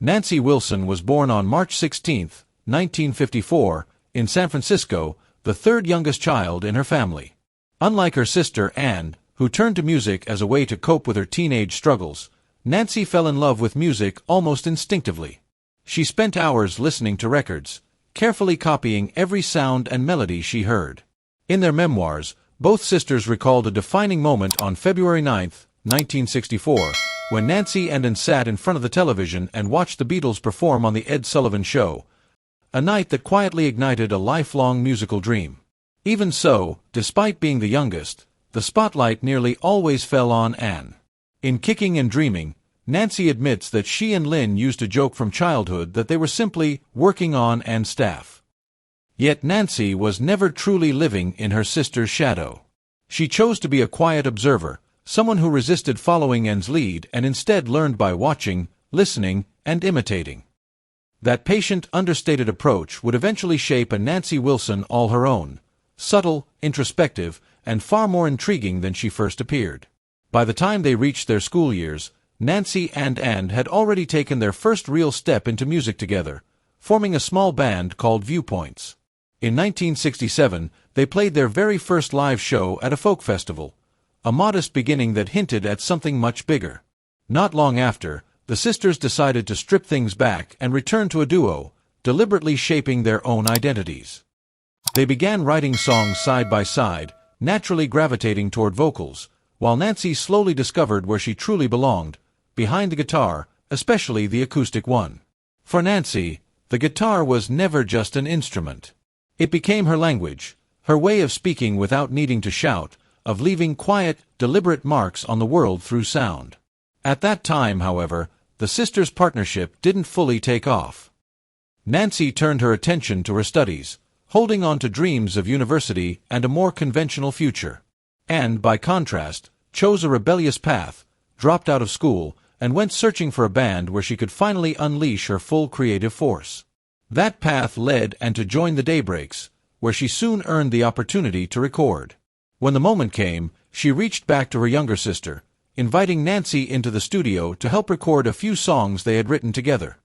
Nancy Wilson was born on March 16, 1954, in San Francisco, the third youngest child in her family. Unlike her sister Anne, who turned to music as a way to cope with her teenage struggles, Nancy fell in love with music almost instinctively. She spent hours listening to records, carefully copying every sound and melody she heard. In their memoirs, both sisters recalled a defining moment on February 9, 1964, when Nancy and Anne sat in front of the television and watched the Beatles perform on The Ed Sullivan Show, a night that quietly ignited a lifelong musical dream. Even so, despite being the youngest, the spotlight nearly always fell on Anne. In Kicking and Dreaming, Nancy admits that she and Lynn used a joke from childhood that they were simply working on Anne's staff. Yet Nancy was never truly living in her sister's shadow. She chose to be a quiet observer, someone who resisted following Anne's lead and instead learned by watching, listening, and imitating. That patient, understated approach would eventually shape a Nancy Wilson all her own, subtle, introspective, and far more intriguing than she first appeared. By the time they reached their school years, Nancy and Anne had already taken their first real step into music together, forming a small band called Viewpoints. In 1967, they played their very first live show at a folk festival, a modest beginning that hinted at something much bigger. Not long after, the sisters decided to strip things back and return to a duo, deliberately shaping their own identities. They began writing songs side by side, naturally gravitating toward vocals, while Nancy slowly discovered where she truly belonged, behind the guitar, especially the acoustic one. For Nancy, the guitar was never just an instrument. It became her language, her way of speaking without needing to shout, of leaving quiet, deliberate marks on the world through sound. At that time, however, the sisters' partnership didn't fully take off. Nancy turned her attention to her studies, holding on to dreams of university and a more conventional future. Anne, by contrast, chose a rebellious path, dropped out of school, and went searching for a band where she could finally unleash her full creative force. That path led Anne to join the Daybreaks, where she soon earned the opportunity to record. When the moment came, she reached back to her younger sister, inviting Nancy into the studio to help record a few songs they had written together.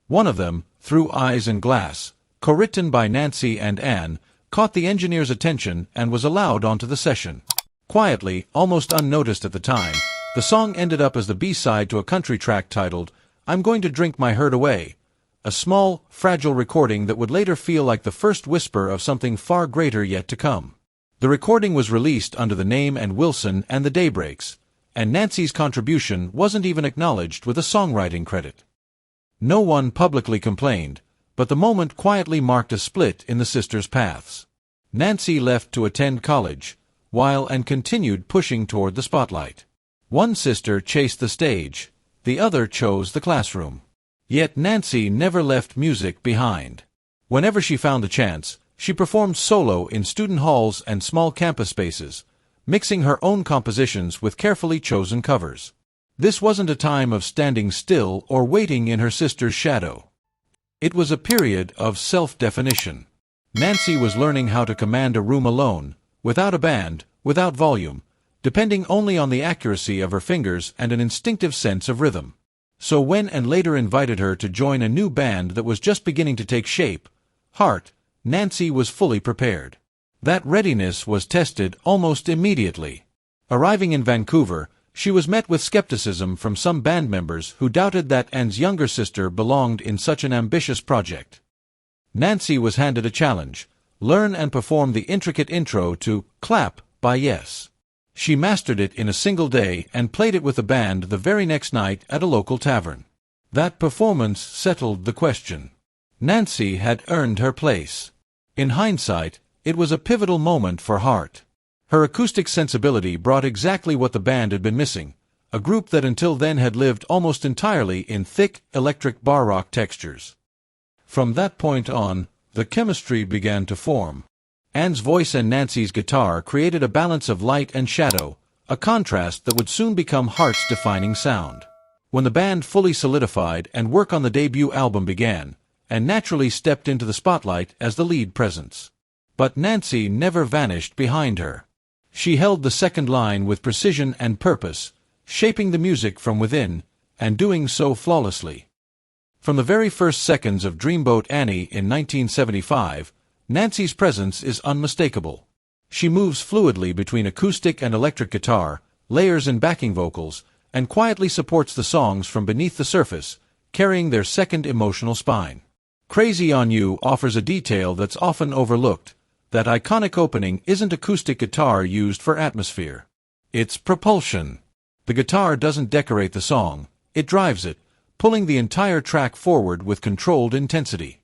One of them, Through Eyes and Glass, co-written by Nancy and Anne, caught the engineer's attention and was allowed onto the session. Quietly, almost unnoticed at the time, the song ended up as the B-side to a country track titled, I'm Going to Drink My Hurt Away, a small, fragile recording that would later feel like the first whisper of something far greater yet to come. The recording was released under the name Anne Wilson and the Daybreaks, and Nancy's contribution wasn't even acknowledged with a songwriting credit. No one publicly complained, but the moment quietly marked a split in the sisters' paths. Nancy left to attend college, while Anne continued pushing toward the spotlight. One sister chased the stage, the other chose the classroom. Yet Nancy never left music behind. Whenever she found the chance, she performed solo in student halls and small campus spaces, mixing her own compositions with carefully chosen covers. This wasn't a time of standing still or waiting in her sister's shadow. It was a period of self-definition. Nancy was learning how to command a room alone, without a band, without volume, depending only on the accuracy of her fingers and an instinctive sense of rhythm. So when Anne later invited her to join a new band that was just beginning to take shape, Heart, Nancy was fully prepared. That readiness was tested almost immediately. Arriving in Vancouver, she was met with skepticism from some band members who doubted that Anne's younger sister belonged in such an ambitious project. Nancy was handed a challenge: learn and perform the intricate intro to Clap by Yes. She mastered it in a single day and played it with the band the very next night at a local tavern. That performance settled the question. Nancy had earned her place. In hindsight, it was a pivotal moment for Heart. Her acoustic sensibility brought exactly what the band had been missing, a group that until then had lived almost entirely in thick, electric bar rock textures. From that point on, the chemistry began to form. Anne's voice and Nancy's guitar created a balance of light and shadow, a contrast that would soon become Heart's defining sound. When the band fully solidified and work on the debut album began, Anne naturally stepped into the spotlight as the lead presence. But Nancy never vanished behind her. She held the second line with precision and purpose, shaping the music from within, and doing so flawlessly. From the very first seconds of Dreamboat Annie in 1975, Nancy's presence is unmistakable. She moves fluidly between acoustic and electric guitar, layers and backing vocals, and quietly supports the songs from beneath the surface, carrying their second emotional spine. Crazy on You offers a detail that's often overlooked. That iconic opening isn't acoustic guitar used for atmosphere. It's propulsion. The guitar doesn't decorate the song, it drives it, pulling the entire track forward with controlled intensity.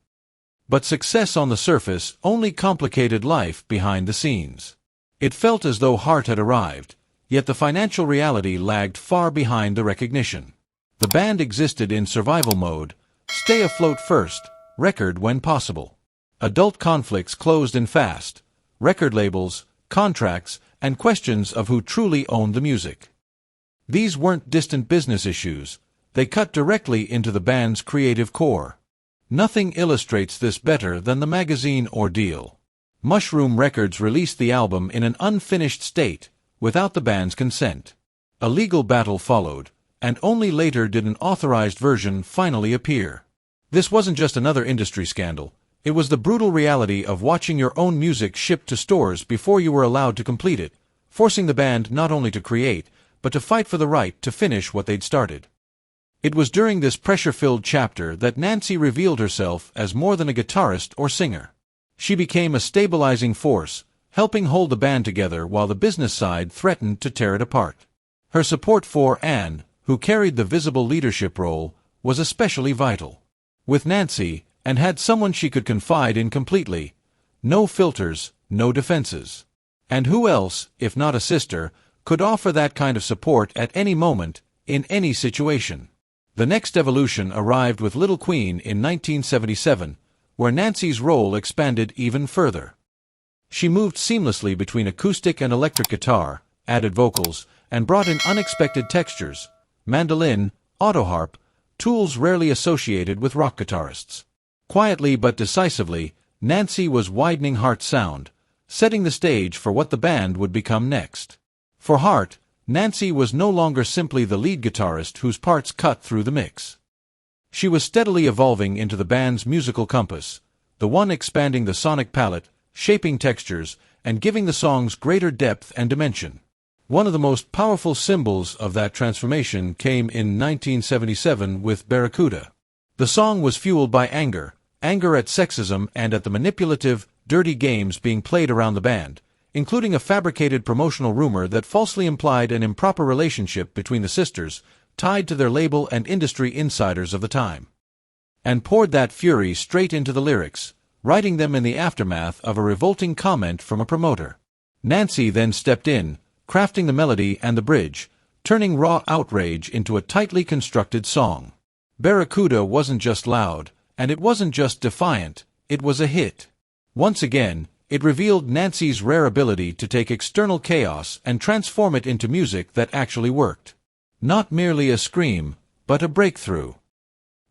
But success on the surface only complicated life behind the scenes. It felt as though Heart had arrived, yet the financial reality lagged far behind the recognition. The band existed in survival mode, stay afloat first, record when possible. Adult conflicts closed in fast, record labels, contracts, and questions of who truly owned the music. These weren't distant business issues, they cut directly into the band's creative core. Nothing illustrates this better than the magazine ordeal. Mushroom Records released the album in an unfinished state, without the band's consent. A legal battle followed, and only later did an authorized version finally appear. This wasn't just another industry scandal, it was the brutal reality of watching your own music shipped to stores before you were allowed to complete it, forcing the band not only to create, but to fight for the right to finish what they'd started. It was during this pressure-filled chapter that Nancy revealed herself as more than a guitarist or singer. She became a stabilizing force, helping hold the band together while the business side threatened to tear it apart. Her support for Anne, who carried the visible leadership role, was especially vital. With Nancy, and had someone she could confide in completely. No filters, no defenses. And who else, if not a sister, could offer that kind of support at any moment, in any situation? The next evolution arrived with Little Queen in 1977, where Nancy's role expanded even further. She moved seamlessly between acoustic and electric guitar, added vocals, and brought in unexpected textures, mandolin, autoharp, tools rarely associated with rock guitarists. Quietly but decisively, Nancy was widening Heart's sound, setting the stage for what the band would become next. For Heart, Nancy was no longer simply the lead guitarist whose parts cut through the mix. She was steadily evolving into the band's musical compass, the one expanding the sonic palette, shaping textures, and giving the songs greater depth and dimension. One of the most powerful symbols of that transformation came in 1977 with Barracuda. The song was fueled by anger at sexism and at the manipulative, dirty games being played around the band, including a fabricated promotional rumor that falsely implied an improper relationship between the sisters, tied to their label and industry insiders of the time. And poured that fury straight into the lyrics, writing them in the aftermath of a revolting comment from a promoter. Nancy then stepped in, crafting the melody and the bridge, turning raw outrage into a tightly constructed song. Barracuda wasn't just loud, and it wasn't just defiant, it was a hit. Once again, it revealed Nancy's rare ability to take external chaos and transform it into music that actually worked. Not merely a scream, but a breakthrough.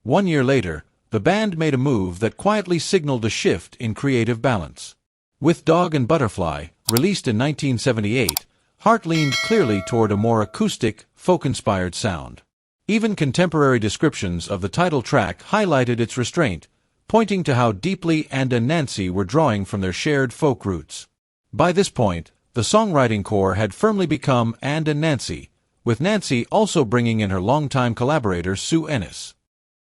1 year later, the band made a move that quietly signaled a shift in creative balance. With Dog and Butterfly, released in 1978, Heart leaned clearly toward a more acoustic, folk-inspired sound. Even contemporary descriptions of the title track highlighted its restraint, pointing to how deeply Anne and Nancy were drawing from their shared folk roots. By this point, the songwriting core had firmly become Anne and Nancy, with Nancy also bringing in her longtime collaborator Sue Ennis.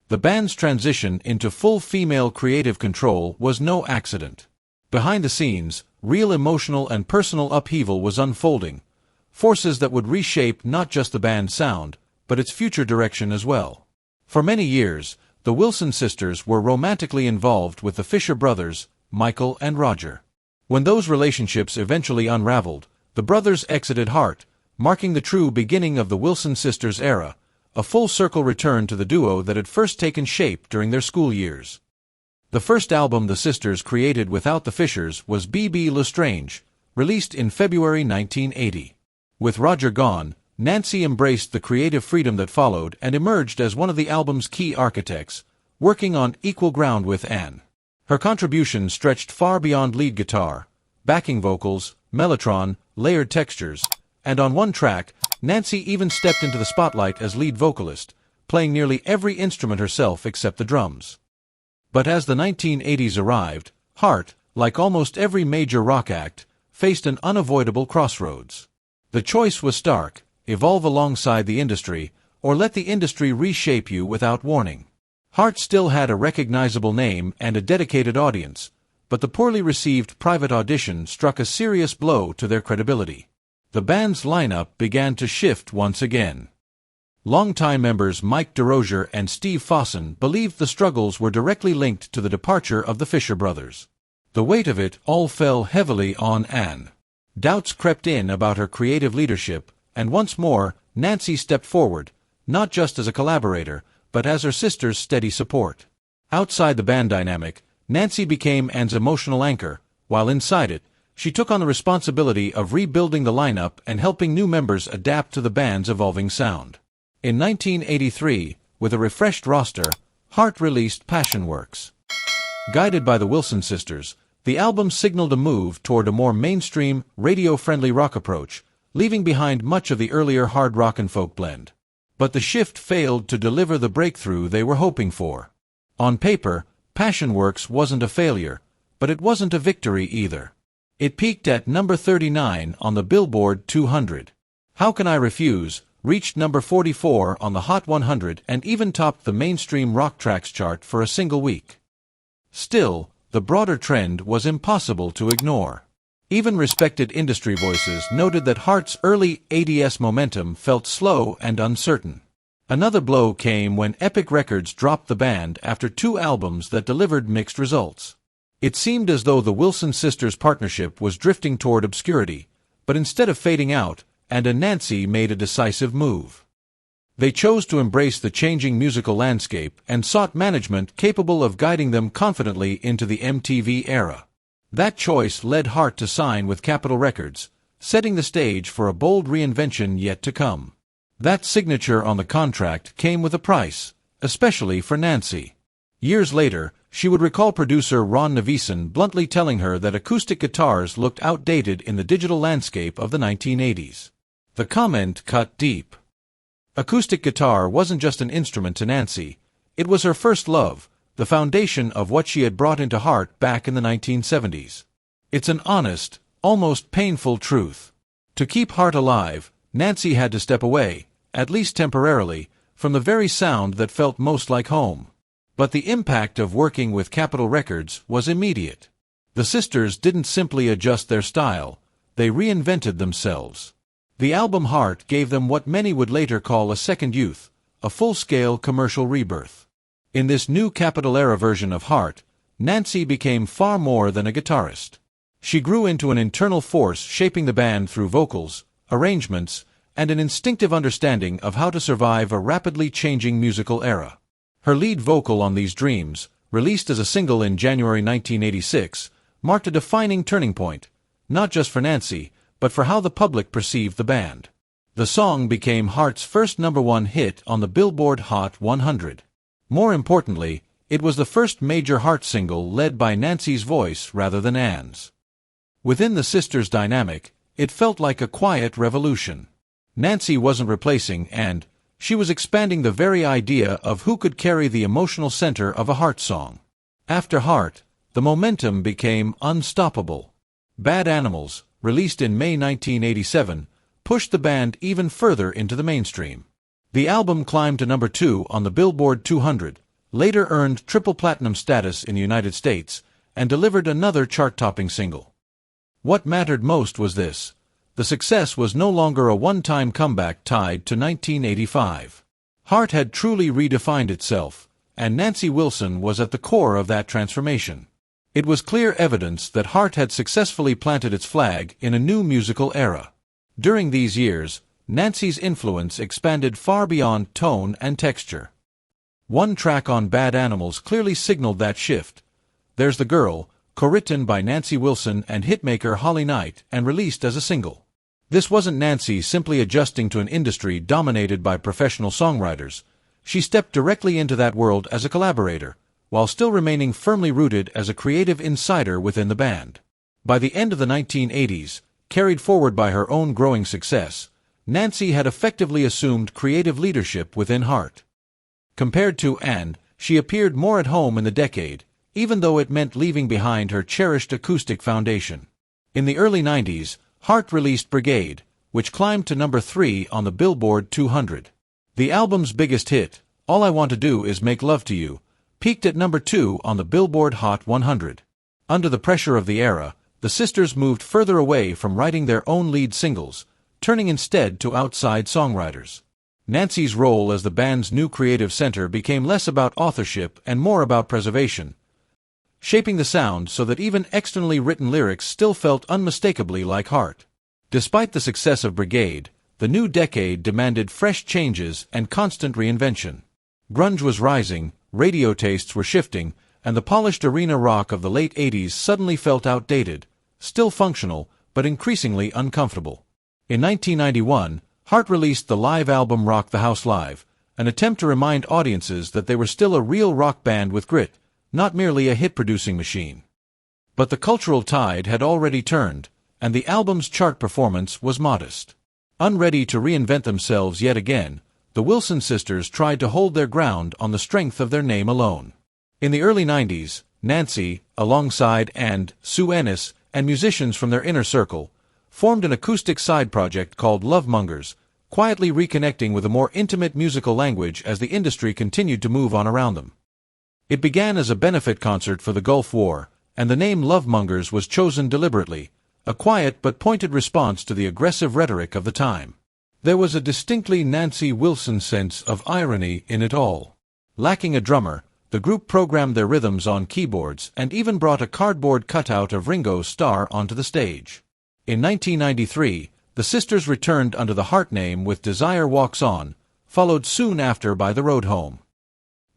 The band's transition into full female creative control was no accident. Behind the scenes, real emotional and personal upheaval was unfolding, forces that would reshape not just the band's sound, but its future direction as well. For many years, the Wilson sisters were romantically involved with the Fisher brothers, Michael and Roger. When those relationships eventually unraveled, the brothers exited Heart, marking the true beginning of the Wilson sisters' era, a full-circle return to the duo that had first taken shape during their school years. The first album the sisters created without the Fishers was B.B. Lestrange, released in February 1980. With Roger gone, Nancy embraced the creative freedom that followed and emerged as one of the album's key architects, working on equal ground with Anne. Her contribution stretched far beyond lead guitar, backing vocals, mellotron, layered textures, and on one track, Nancy even stepped into the spotlight as lead vocalist, playing nearly every instrument herself except the drums. But as the 1980s arrived, Heart, like almost every major rock act, faced an unavoidable crossroads. The choice was stark: evolve alongside the industry, or let the industry reshape you without warning. Heart still had a recognizable name and a dedicated audience, but the poorly received private audition struck a serious blow to their credibility. The band's lineup began to shift once again. Longtime members Mike DeRozier and Steve Fossen believed the struggles were directly linked to the departure of the Fisher brothers. The weight of it all fell heavily on Anne. Doubts crept in about her creative leadership, and once more, Nancy stepped forward, not just as a collaborator, but as her sister's steady support. Outside the band dynamic, Nancy became Anne's emotional anchor, while inside it, she took on the responsibility of rebuilding the lineup and helping new members adapt to the band's evolving sound. In 1983, with a refreshed roster, Heart released Passionworks. Guided by the Wilson sisters, the album signaled a move toward a more mainstream, radio-friendly rock approach, leaving behind much of the earlier hard rock and folk blend. But the shift failed to deliver the breakthrough they were hoping for. On paper, Passionworks wasn't a failure, but it wasn't a victory either. It peaked at number 39 on the Billboard 200. How Can I Refuse reached number 44 on the Hot 100 and even topped the mainstream rock tracks chart for a single week. Still, the broader trend was impossible to ignore. Even respected industry voices noted that Heart's early ADS momentum felt slow and uncertain. Another blow came when Epic Records dropped the band after 2 albums that delivered mixed results. It seemed as though the Wilson sisters' partnership was drifting toward obscurity, but instead of fading out, Anne and Nancy made a decisive move. They chose to embrace the changing musical landscape and sought management capable of guiding them confidently into the MTV era. That choice led Heart to sign with Capitol Records, setting the stage for a bold reinvention yet to come. That signature on the contract came with a price, especially for Nancy. Years later, she would recall producer Ron Neveson bluntly telling her that acoustic guitars looked outdated in the digital landscape of the 1980s. The comment cut deep. Acoustic guitar wasn't just an instrument to Nancy, it was her first love, the foundation of what she had brought into Heart back in the 1970s. It's an honest, almost painful truth. To keep Heart alive, Nancy had to step away, at least temporarily, from the very sound that felt most like home. But the impact of working with Capitol Records was immediate. The sisters didn't simply adjust their style, they reinvented themselves. The album Heart gave them what many would later call a second youth, a full-scale commercial rebirth. In this new Capitol-era version of Heart, Nancy became far more than a guitarist. She grew into an internal force shaping the band through vocals, arrangements, and an instinctive understanding of how to survive a rapidly changing musical era. Her lead vocal on These Dreams, released as a single in January 1986, marked a defining turning point, not just for Nancy, but for how the public perceived the band. The song became Heart's first #1 hit on the Billboard Hot 100. More importantly, it was the first major Heart single led by Nancy's voice rather than Anne's. Within the sisters' dynamic, it felt like a quiet revolution. Nancy wasn't replacing Anne, she was expanding the very idea of who could carry the emotional center of a Heart song. After Heart, the momentum became unstoppable. Bad Animals, released in May 1987, pushed the band even further into the mainstream. The album climbed to number 2 on the Billboard 200, later earned triple platinum status in the United States, and delivered another chart-topping single. What mattered most was this: the success was no longer a one-time comeback tied to 1985. Heart had truly redefined itself, and Nancy Wilson was at the core of that transformation. It was clear evidence that Heart had successfully planted its flag in a new musical era. During these years, Nancy's influence expanded far beyond tone and texture. One track on Bad Animals clearly signaled that shift. There's the Girl, co-written by Nancy Wilson and hitmaker Holly Knight and released as a single. This wasn't Nancy simply adjusting to an industry dominated by professional songwriters. She stepped directly into that world as a collaborator, while still remaining firmly rooted as a creative insider within the band. By the end of the 1980s, carried forward by her own growing success, Nancy had effectively assumed creative leadership within Heart. Compared to And, she appeared more at home in the decade, even though it meant leaving behind her cherished acoustic foundation. In the early 90s, Hart released Brigade, which climbed to number 3 on the Billboard 200. The album's biggest hit, All I Want to Do Is Make Love to You, peaked at number 2 on the Billboard Hot 100. Under the pressure of the era, the sisters moved further away from writing their own lead singles, turning instead to outside songwriters. Nancy's role as the band's new creative center became less about authorship and more about preservation, shaping the sound so that even externally written lyrics still felt unmistakably like Hart. Despite the success of Brigade, the new decade demanded fresh changes and constant reinvention. Grunge was rising, radio tastes were shifting, and the polished arena rock of the late 80s suddenly felt outdated, still functional, but increasingly uncomfortable. In 1991, Hart released the live album Rock the House Live, an attempt to remind audiences that they were still a real rock band with grit, not merely a hit-producing machine. But the cultural tide had already turned, and the album's chart performance was modest. Unready to reinvent themselves yet again, the Wilson sisters tried to hold their ground on the strength of their name alone. In the early 90s, Nancy, alongside And, Sue Ennis, and musicians from their inner circle, formed an acoustic side project called Lovemongers, quietly reconnecting with a more intimate musical language as the industry continued to move on around them. It began as a benefit concert for the Gulf War, and the name Lovemongers was chosen deliberately, a quiet but pointed response to the aggressive rhetoric of the time. There was a distinctly Nancy Wilson sense of irony in it all. Lacking a drummer, the group programmed their rhythms on keyboards and even brought a cardboard cutout of Ringo Starr onto the stage. In 1993, the sisters returned under the Hart name with Desire Walks On, followed soon after by The Road Home.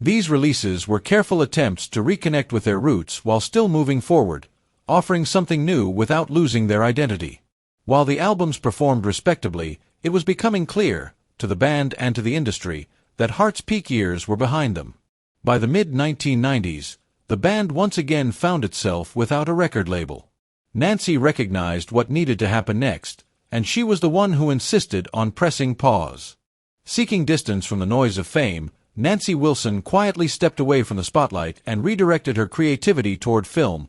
These releases were careful attempts to reconnect with their roots while still moving forward, offering something new without losing their identity. While the albums performed respectably, it was becoming clear, to the band and to the industry, that Hart's peak years were behind them. By the mid-1990s, the band once again found itself without a record label. Nancy recognized what needed to happen next, and she was the one who insisted on pressing pause. Seeking distance from the noise of fame, Nancy Wilson quietly stepped away from the spotlight and redirected her creativity toward film,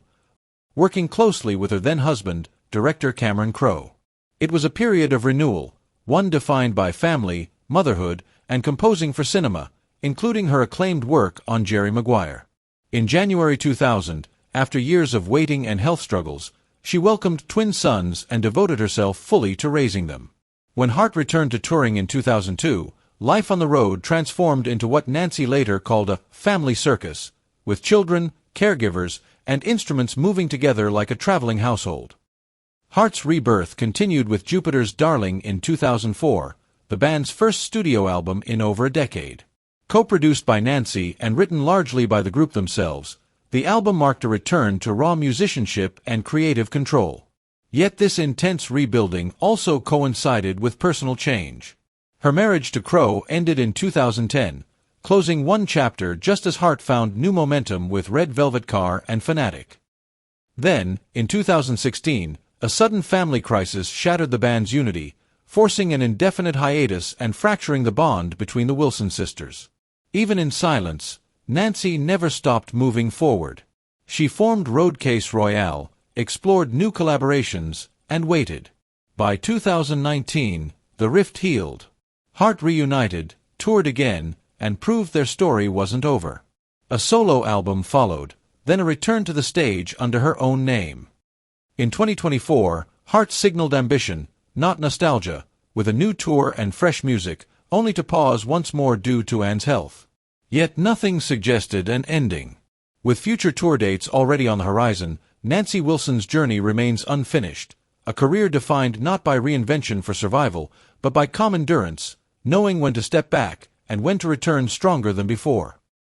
working closely with her then-husband, director Cameron Crowe. It was a period of renewal, one defined by family, motherhood, and composing for cinema, including her acclaimed work on Jerry Maguire. In January 2000, after years of waiting and health struggles, she welcomed twin sons and devoted herself fully to raising them. When Hart returned to touring in 2002, life on the road transformed into what Nancy later called a family circus, with children, caregivers, and instruments moving together like a traveling household. Hart's rebirth continued with Jupiter's Darling in 2004, the band's first studio album in over a decade. Co-produced by Nancy and written largely by the group themselves, the album marked a return to raw musicianship and creative control. Yet this intense rebuilding also coincided with personal change. Her marriage to Crowe ended in 2010, closing one chapter just as Hart found new momentum with Red Velvet Car and Fanatic. Then, in 2016, a sudden family crisis shattered the band's unity, forcing an indefinite hiatus and fracturing the bond between the Wilson sisters. Even in silence, Nancy never stopped moving forward. She formed Roadcase Royale, explored new collaborations, and waited. By 2019, the rift healed. Hart reunited, toured again, and proved their story wasn't over. A solo album followed, then a return to the stage under her own name. In 2024, Hart signaled ambition, not nostalgia, with a new tour and fresh music, only to pause once more due to Anne's health. Yet nothing suggested an ending. With future tour dates already on the horizon, Nancy Wilson's journey remains unfinished, a career defined not by reinvention for survival, but by calm endurance, knowing when to step back and when to return stronger than before.